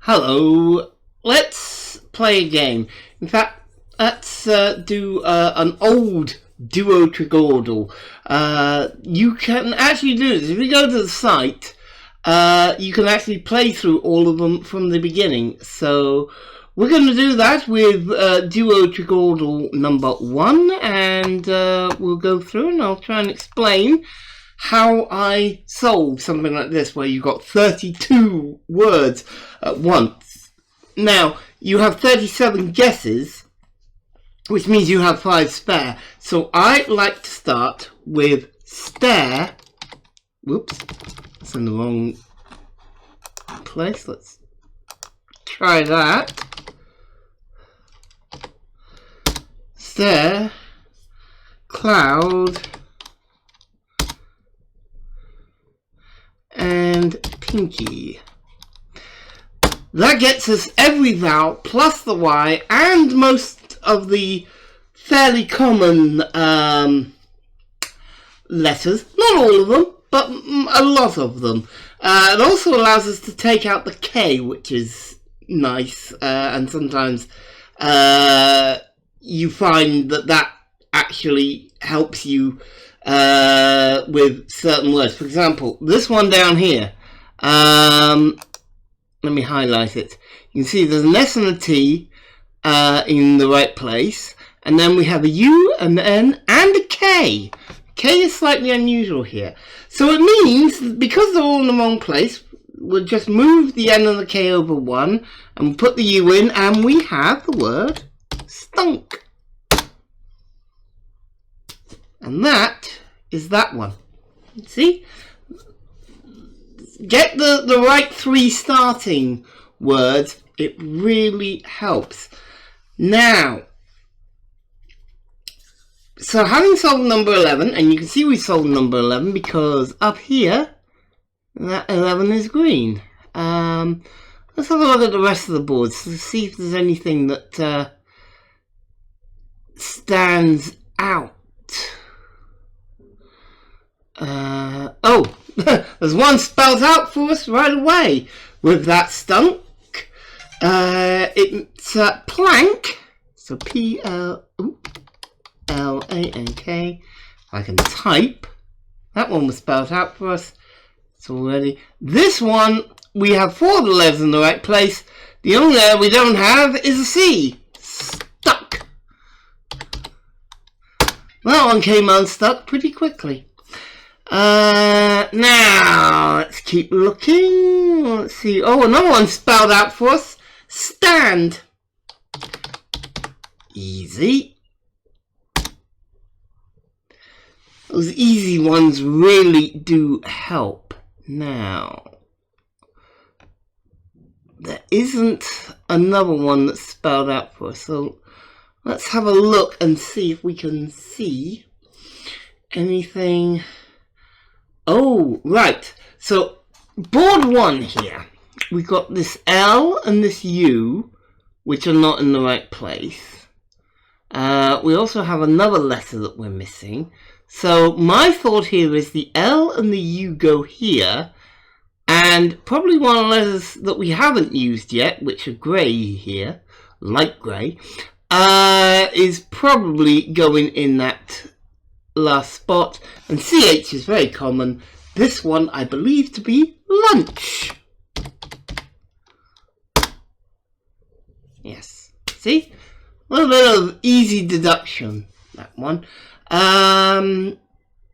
Hello, let's play a game. In fact, let's do an old Duotrigordle. You can actually do this. If you go to the site, you can actually play through all of them from the beginning. So we're going to do that with Duotrigordle number 1, and we'll go through and I'll try and explain how I solve something like this, where you've got 32 words at once. Now, you have 37 guesses, which means you have 5 spare. So I like to start with stare. Whoops, that's in the wrong place. Let's try that. Stare, cloud, and pinky. That gets us every vowel plus the Y and most of the fairly common letters. Not all of them, but a lot of them. It also allows us to take out the K, which is nice, and sometimes you find that actually helps you with certain words. For example, this one down here, let me highlight it. You can see there's an S and a T in the right place, and then we have a U, an N, and a K. K is slightly unusual here. So it means, because they're all in the wrong place, we'll just move the N and the K over one, and put the U in, and we have the word stunk. And that is that one. See? Get the right 3 starting words. It really helps. Now, so having solved number 11, and you can see we solved number 11 because up here, that 11 is green. Let's have a look at the rest of the boards to see if there's anything that stands out. Oh, there's one spelled out for us right away with that stunk. It's plank, so P-L-A-N-K. I can type. That one was spelled out for us. It's already. This one, we have 4 of the letters in the right place. The only letter we don't have is a C. Stuck. That one came unstuck pretty quickly. Now, let's keep looking. Let's see. Oh, another one spelled out for us. Stand. Easy. Those easy ones really do help. Now, there isn't another one that's spelled out for us. So, let's have a look and see if we can see anything. Oh, right. So, board 1 here. We've got this L and this U, which are not in the right place. We also have another letter that we're missing. So, my thought here is the L and the U go here, and probably one of the letters that we haven't used yet, which are grey here, light grey, is probably going in that last spot, and CH is very common. This one I believe to be lunch. Yes, see, a little bit of easy deduction, that one.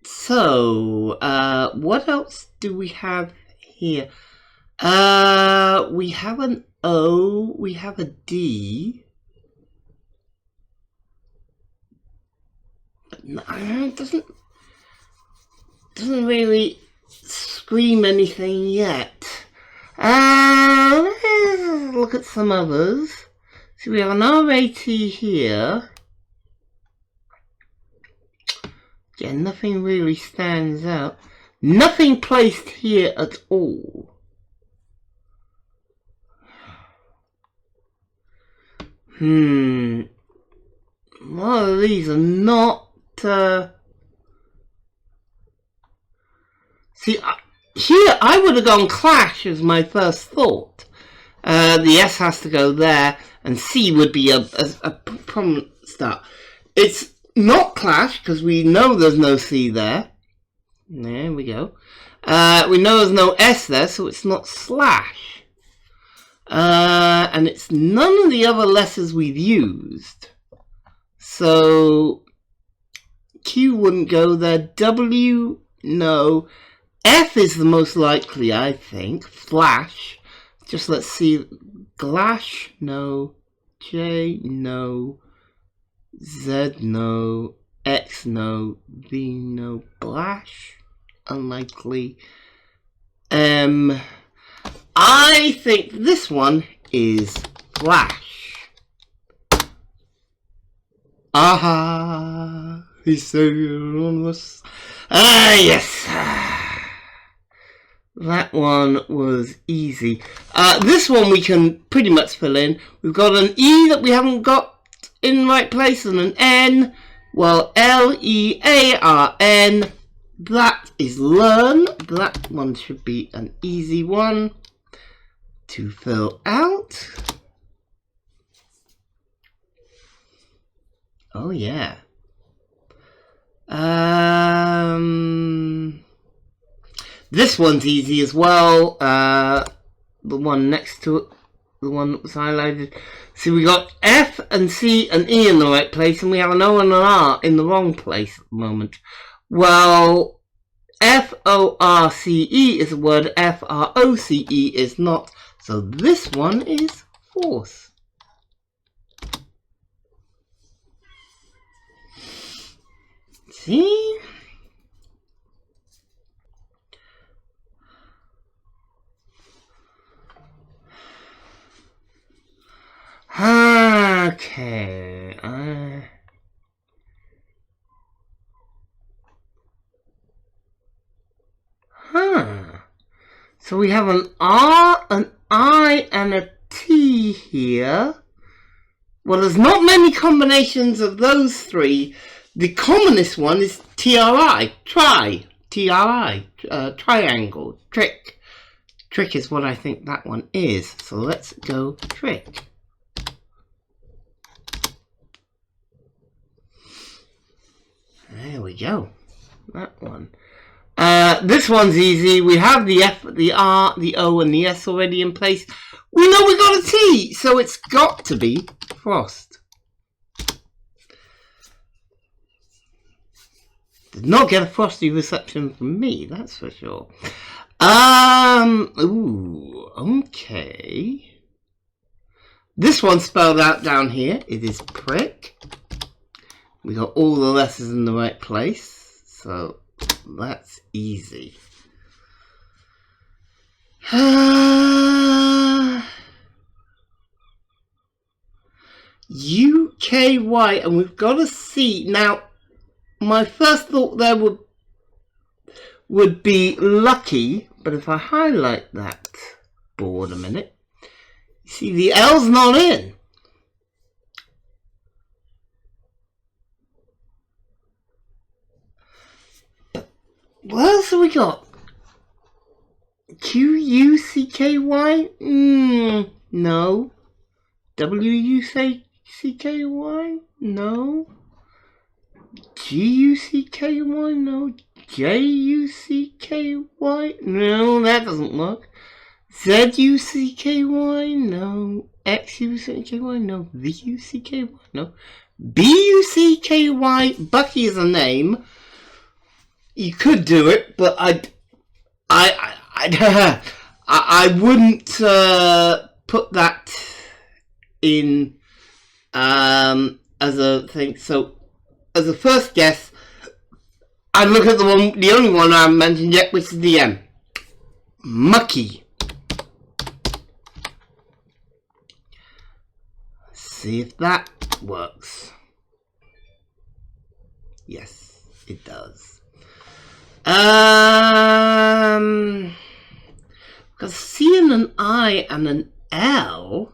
So what else do we have here? We have an O, we have a D. It doesn't really scream anything yet. Let's look at some others. So we have an RAT here. Yeah, nothing really stands out. Nothing placed here at all. Well, these are not. See, here I would have gone clash as my first thought. The S has to go there, and C would be a prominent start. It's not clash, because we know there's no C there. There we go. We know there's no S there, so it's not slash. And it's none of the other letters we've used. So Q wouldn't go there. W, no. F is the most likely, I think. Flash. Just let's see. Glash, no. J, no. Z, no. X, no. V, no. Blash, unlikely. I think this one is Flash. Aha! He sailed on us. Ah, yes! That one was easy. This one we can pretty much fill in. We've got an E that we haven't got in the right place and an N. Well, L-E-A-R-N. That is learn. That one should be an easy one to fill out. Oh yeah. This one's easy as well. The one next to it, the one that was highlighted. So we got F and C and E in the right place, and we have an O and an R in the wrong place at the moment. Well, F-O-R-C-E is a word, F-R-O-C-E is not. So this one is force. See? Okay. So we have an R, an I, and a T here. Well, there's not many combinations of those three. The commonest one is TRI, try, TRI, triangle, trick. Trick is what I think that one is. So let's go trick. There we go. That one. This one's easy. We have the F, the R, the O, and the S already in place. We know we got a T, so it's got to be frost. Did not get a frosty reception from me, that's for sure. Ooh, okay. This one's spelled out down here. It is prick. We got all the letters in the right place, so that's easy. U-K-Y, and we've got a C. Now, my first thought there would be lucky, but if I highlight that board a minute, you see the L's not in. What else have we got? Q-U-C-K-Y? No. W-U-C-K-Y? No. G-U-C-K-Y? No. J-U-C-K-Y? No, that doesn't work. Z-U-C-K-Y? No. X-U-C-K-Y? No. V-U-C-K-Y? No. B-U-C-K-Y? Bucky is a name. You could do it, but I wouldn't put that in as a thing. So, as a first guess, I'd look at the only one I haven't mentioned yet, which is the M. Mucky. See if that works. Yes, it does. Because seeing an I and an L.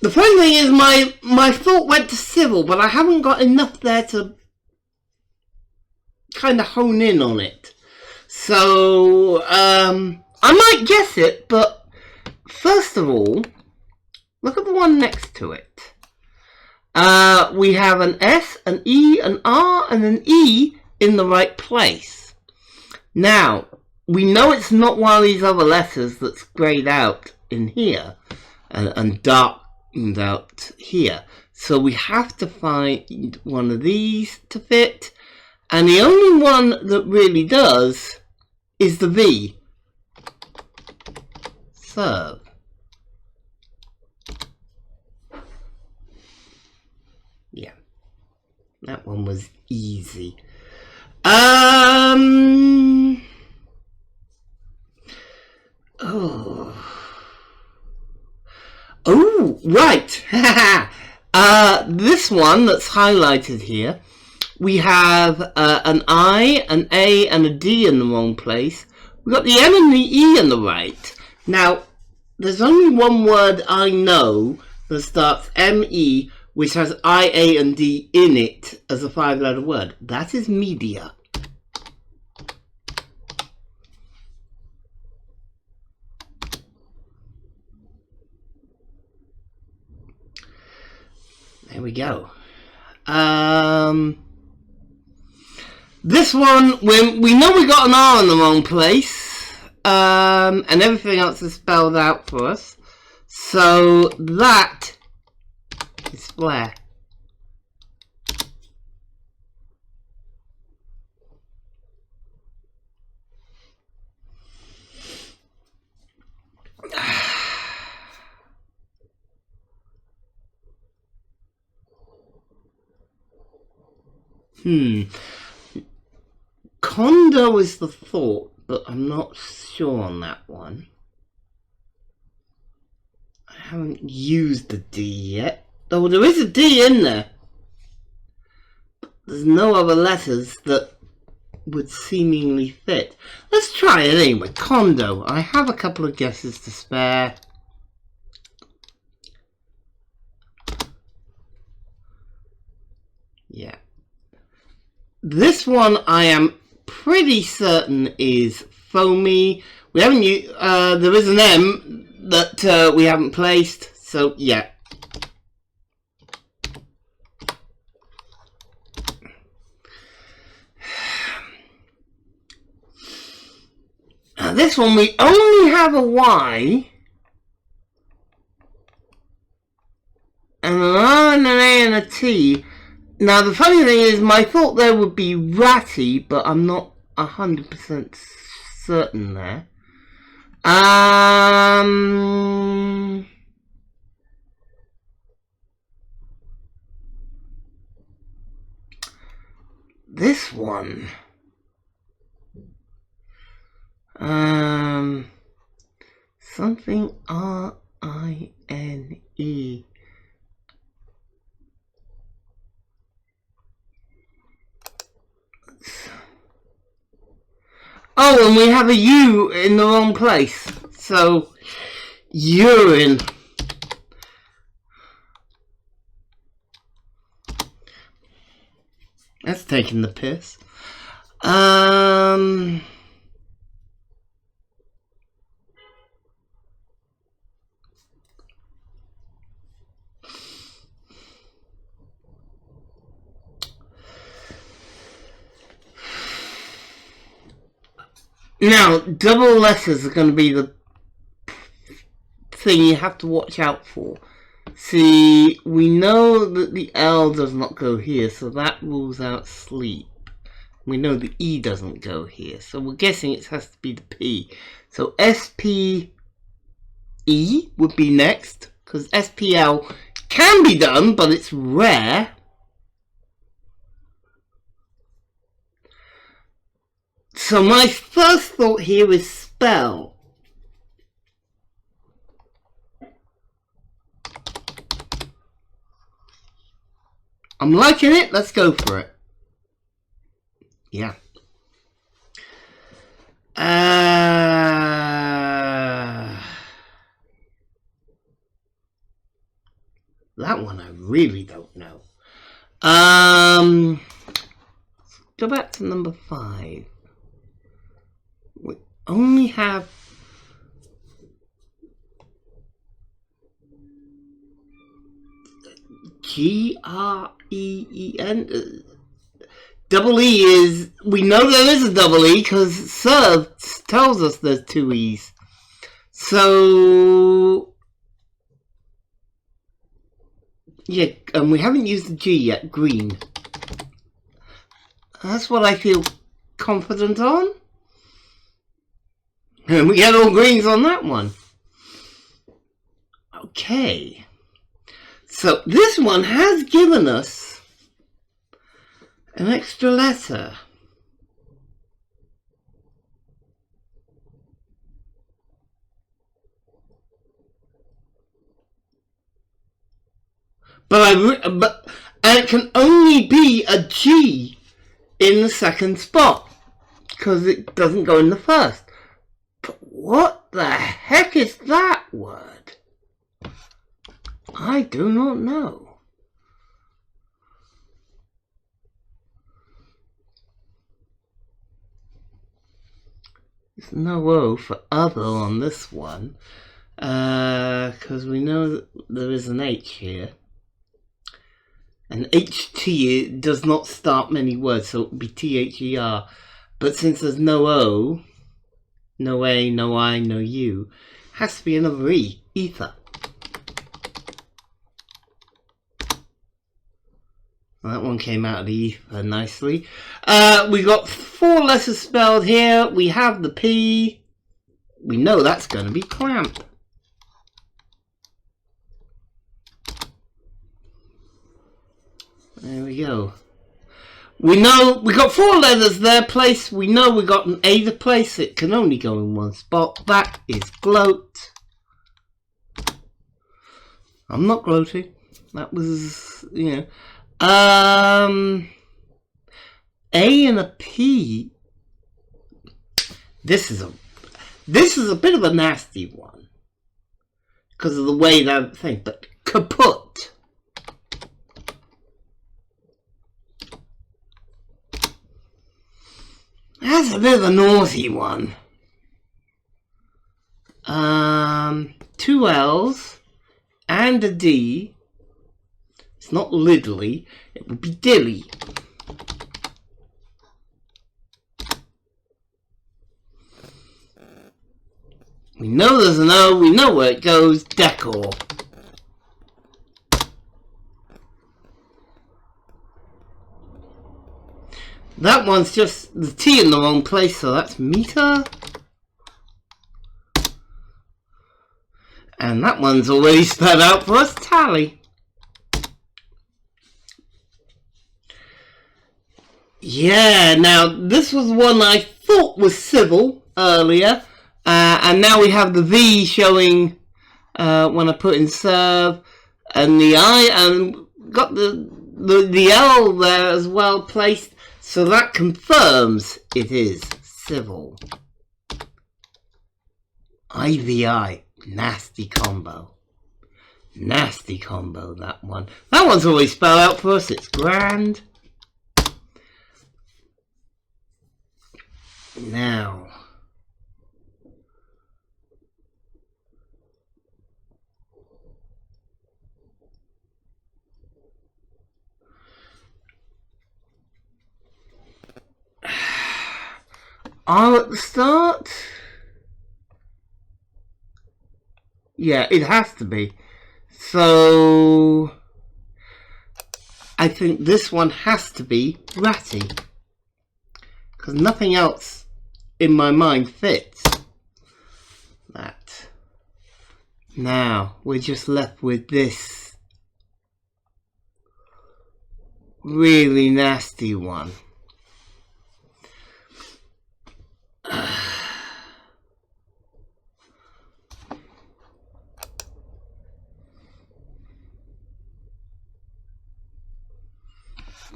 The funny thing is, my thought went to civil, but I haven't got enough there to kind of hone in on it. So I might guess it, but first of all, look at the one next to it. We have an S, an E, an R, and an E in the right place. Now, we know it's not one of these other letters that's grayed out in here and darkened out here. So we have to find one of these to fit. And the only one that really does is the V. Serve. Yeah. That one was easy. Oh, right. This one that's highlighted here, we have an I, an A, and a D in the wrong place. We've got the M and the E in the right. Now, there's only one word I know that starts M-E, which has I, A, and D in it as a 5-letter word. That is media. There we go. This one, when we know we got an R in the wrong place, and everything else is spelled out for us. So that is flare. Condo is the thought, but I'm not sure on that one. I haven't used the D yet. Though there is a D in there. There's no other letters that would seemingly fit. Let's try it anyway. Condo. I have a couple of guesses to spare. Yeah. This one I am pretty certain is foamy. We haven't used, there is an M that we haven't placed, so yeah. This one we only have a Y and an R and an A and a T. Now the funny thing is, my thought there would be ratty, but I'm not 100% certain there. This one. Something R-I-N-E. Oh, and we have a U in the wrong place. So, urine. That's taking the piss. Now, double letters are going to be the thing you have to watch out for. See, we know that the L does not go here, so that rules out sleep. We know the E doesn't go here, so we're guessing it has to be the P. So S-P-E would be next, because S-P-L can be done, but it's rare. So my first thought here is spell. I'm liking it, let's go for it. Yeah. That one I really don't know. Go back to number 5. We only have G-R-E-E-N. Double E is, we know there is a double E because serve tells us there's two E's. So, yeah, and we haven't used the G yet, green. That's what I feel confident on. And we get all greens on that one. Okay. So this one has given us an extra letter. And it can only be a G in the second spot because it doesn't go in the first. But what the heck is that word? I do not know. There's no O for other on this one because we know that there is an H here. And HT does not start many words, so it would be THER. But since there's no O, no A, no I, no U, has to be another E, ether. Well, that one came out of the ether nicely. We got 4 letters spelled here. We have the P. We know that's going to be clamp. There we go. We know we got 4 letters there placed. We know we got an A to place. It can only go in one spot. That is gloat. I'm not gloating. That was, you know. A and a P. This is a bit of a nasty one because of the way that thing. But kaput. That's a bit of a naughty one. 2 L's and a D. It's not Lidley. It would be Dilly. We know there's an O. We know where it goes. Decor. That one's just the T in the wrong place, so that's meter. And that one's already spelled out for us, tally. Yeah, now this was one I thought was civil earlier. And now we have the V showing when I put in serve. And the I, and got the L there as well placed. So that confirms it is civil. IVI, nasty combo. Nasty combo, that one. That one's always spelled out for us, it's grand. Now. R at the start? Yeah, it has to be. So I think this one has to be ratty. Because nothing else in my mind fits that. Now we're just left with this really nasty one.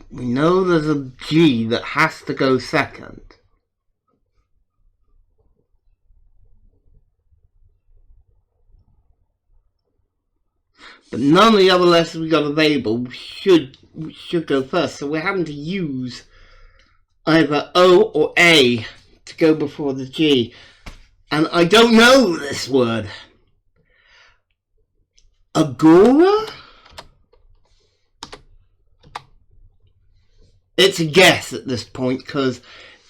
We know there's a G that has to go second. But none of the other letters we got available should go first. So we're having to use either O or A to go before the G. And I don't know this word. Agora? it's a guess at this point, because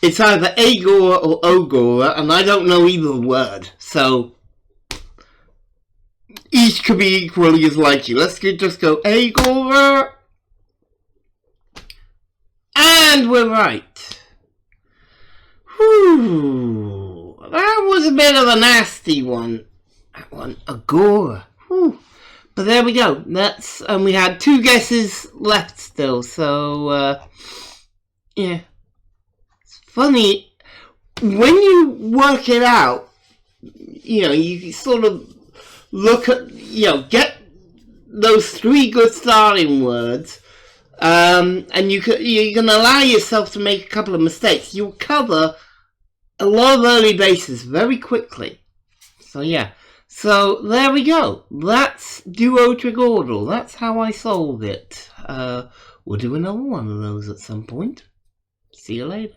it's either Agora or Ogora, and I don't know either word, so each could be equally as likely. Let's just go Agora, and we're right. Whew, that was a bit of a nasty one. That one, Agora. Whew. But there we go. And we had 2 guesses left still, so yeah. It's funny when you work it out. You sort of look at, get those 3 good starting words, and you can allow yourself to make a couple of mistakes. You'll cover a lot of early bases very quickly. So yeah. So there we go. That's Duotrigordle. That's how I solved it. We'll do another one of those at some point. See you later.